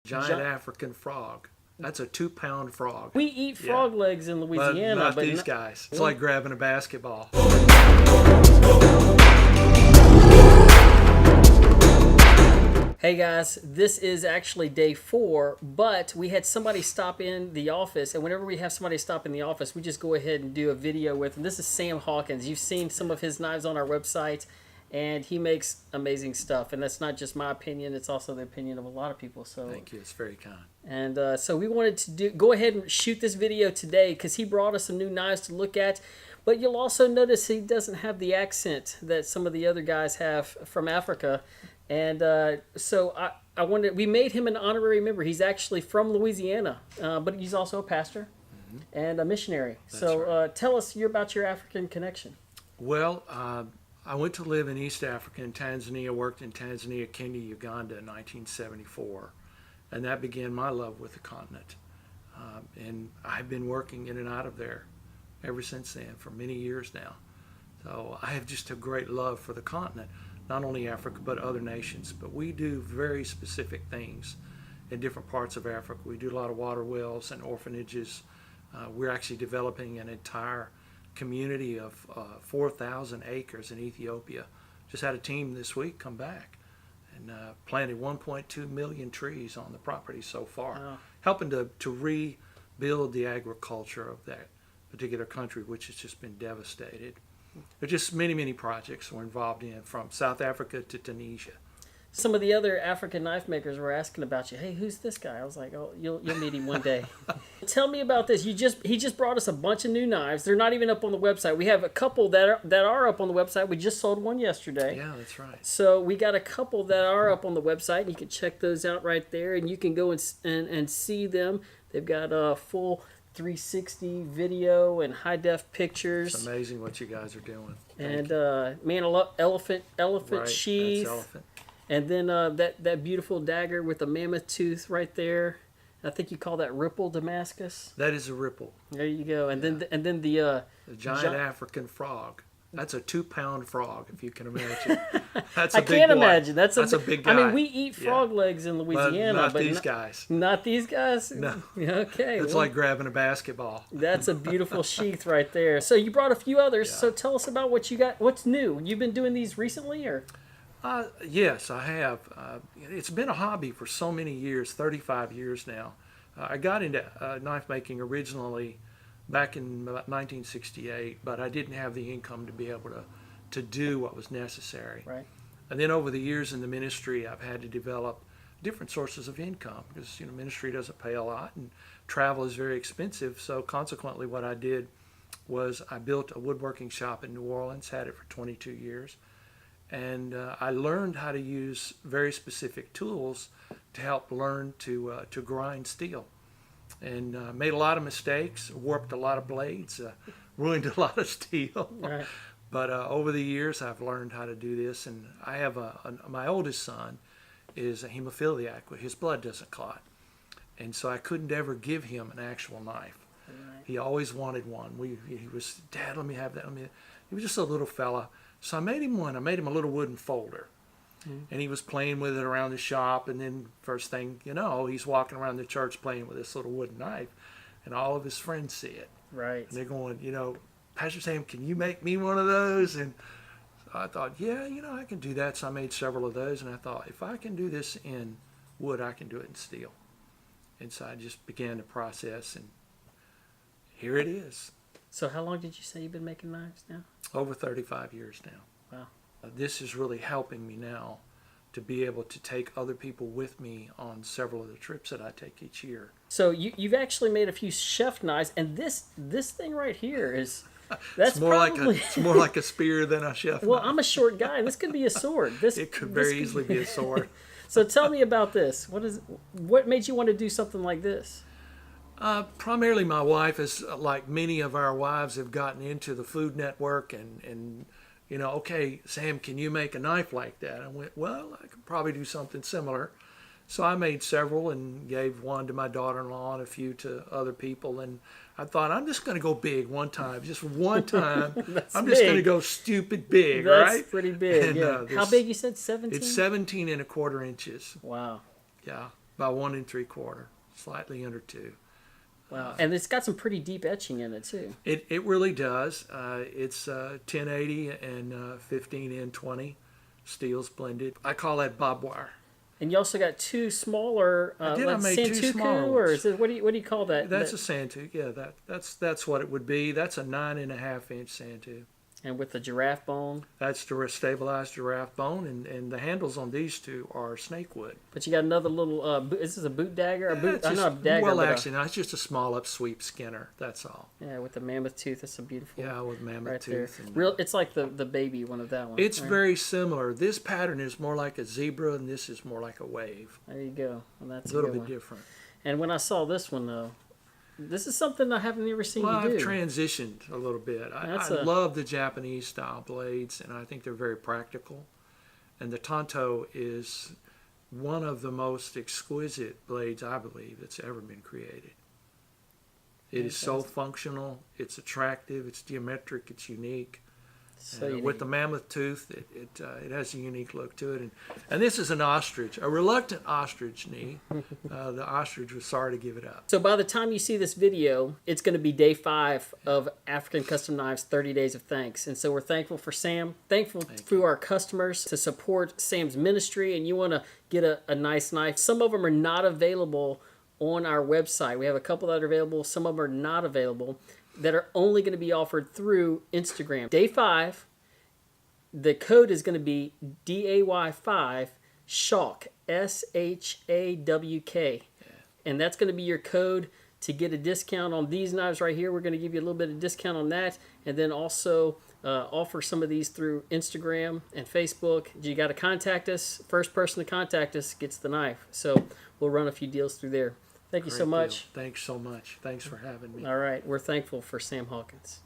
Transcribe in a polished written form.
Giant African frog. That's a 2-pound frog. We eat frog legs in Louisiana, but not these guys. It's like grabbing a basketball. Hey guys, this is actually day 4, but we had somebody stop in the office, and whenever we have somebody stop in the office, we just go ahead and do a video with them. This is Sam Hawkins. You've seen some of his knives on our website, and he makes amazing stuff. And that's not just my opinion; it's also the opinion of a lot of people. So thank you. It's very kind. And so we wanted to go ahead and shoot this video today because he brought us some new knives to look at. But you'll also notice he doesn't have the accent that some of the other guys have from Africa. And so we made him an honorary member. He's actually from Louisiana, but he's also a pastor and a missionary. That's so right. Tell us about your African connection. Well, I went to live in East Africa in Tanzania, worked in Tanzania, Kenya, Uganda in 1974. And that began my love with the continent. And I've been working in and out of there ever since then for many years now. So I have just a great love for the continent. Not only Africa, but other nations. But we do very specific things in different parts of Africa. We do a lot of water wells and orphanages. We're actually developing an entire community of 4,000 acres in Ethiopia. Just had a team this week come back and planted 1.2 million trees on the property so far, Wow. helping to rebuild the agriculture of that particular country, which has just been devastated. There's just many, many projects we're involved in, from South Africa to Tunisia. Some of the other African knife makers were asking about you. Hey, who's this guy? I was like, oh, you'll meet him one day. Tell me about this. He just brought us a bunch of new knives. They're not even up on the website. We have a couple that are up on the website. We just sold one yesterday. Yeah, that's right. So we got a couple that are up on the website, and you can check those out right there, and you can go and see them. They've got a full 360 video and high def pictures. It's amazing what you guys are doing. And man, I love elephant Right, sheath. that's elephant. And then that beautiful dagger with the mammoth tooth right there. I think you call that Ripple Damascus. That is a ripple. There you go. And then The giant African frog. That's a 2-pound frog, if you can imagine. That's a I big can't boy. imagine. That's a big guy. I mean, we eat frog legs in Louisiana, but these guys. Not these guys. No. Okay. It's like grabbing a basketball. That's a beautiful sheath right there. So you brought a few others. Yeah. So tell us about what you got. What's new? You've been doing these recently, or? Yes, I have. It's been a hobby for so many years, 35 years now. I got into knife making originally back in about 1968, but I didn't have the income to be able to do what was necessary. Right. And then over the years in the ministry, I've had to develop different sources of income because ministry doesn't pay a lot and travel is very expensive. So consequently, what I did was I built a woodworking shop in New Orleans, had it for 22 years, and I learned how to use very specific tools to help learn to grind steel. And made a lot of mistakes, warped a lot of blades, ruined a lot of steel. Right. But over the years, I've learned how to do this. And I have my oldest son is a hemophiliac. His blood doesn't clot. And so I couldn't ever give him an actual knife. Right. He always wanted one. He was, Dad, let me have that. He was just a little fella. So I made him one. I made him a little wooden folder. And he was playing with it around the shop, and then first thing you know, he's walking around the church playing with this little wooden knife, and all of his friends see it. Right. And they're going, Pastor Sam, can you make me one of those? And so I thought, yeah, I can do that. So I made several of those, and I thought, if I can do this in wood, I can do it in steel. And so I just began the process, and here it is. So how long did you say you've been making knives now? Over 35 years now. Wow. This is really helping me now to be able to take other people with me on several of the trips that I take each year. So you've actually made a few chef knives, and this thing right here is that's it's more probably it's more like a spear than a chef well, knife. I'm a short guy. This could be a sword. It could very easily be a sword. So tell me about this. What made you want to do something like this? Primarily my wife is, like many of our wives, have gotten into the Food Network and okay, Sam, can you make a knife like that? I went, well, I could probably do something similar. So I made several and gave one to my daughter-in-law and a few to other people. And I thought, I'm just going to go big one time, just one time. I'm just going to go stupid big, That's right? That's pretty big, and, yeah. How big you said, 17? It's 17 1/4 inches. Wow. Yeah. About 1 3/4, slightly under 2. Wow. And it's got some pretty deep etching in it, too. It really does. It's 1080 and 15N20 steels blended. I call that bob wire. And you also got two smaller, I like made two Santuku, smaller or ones. is it, what do you call that? That's a Santu. Yeah, that's what it would be. That's a 9.5-inch Santu. And with the giraffe bone. That's the stabilized giraffe bone, and the handles on these two are snake wood. But you got another little, is this a boot dagger? A boot, It's not a just- dagger, well, but actually, no, it's just a small upsweep skinner. That's all. yeah, with the mammoth tooth. That's a beautiful. Yeah, with mammoth right there. tooth. And, Real, it's like the baby one of that one. it's right? very similar. This pattern is more like a zebra, and this is more like a wave. There you go. Well, that's A little good bit one. different. And when I saw this one though, this is something I haven't ever seen Well, you I've do. transitioned a little bit. I That's love the Japanese style blades, and I think they're very practical. And the Tonto is one of the most exquisite blades, I believe, that's ever been created. It is so functional, it's attractive, it's geometric, it's unique. So With unique. the mammoth tooth, it has a unique look to it. And this is an ostrich, a reluctant ostrich knee. The ostrich was sorry to give it up. So by the time you see this video, it's going to be day 5 of African Custom Knives 30 Days of Thanks. And so we're thankful for Sam, thankful to our customers to support Sam's ministry, and you want to get a nice knife. Some of them are not available on our website. We have a couple that are available. Some of them are not available that are only going to be offered through Instagram. Day 5, the code is going to be DAY5 SHAWK, SHAWK. And that's going to be your code to get a discount on these knives right here. We're going to give you a little bit of discount on that, and then also offer some of these through Instagram and Facebook. You got to contact us. First person to contact us gets the knife. So we'll run a few deals through there. Thank you so Great much. deal. Thanks so much. Thanks for having me. All right. We're thankful for Sam Hawkins.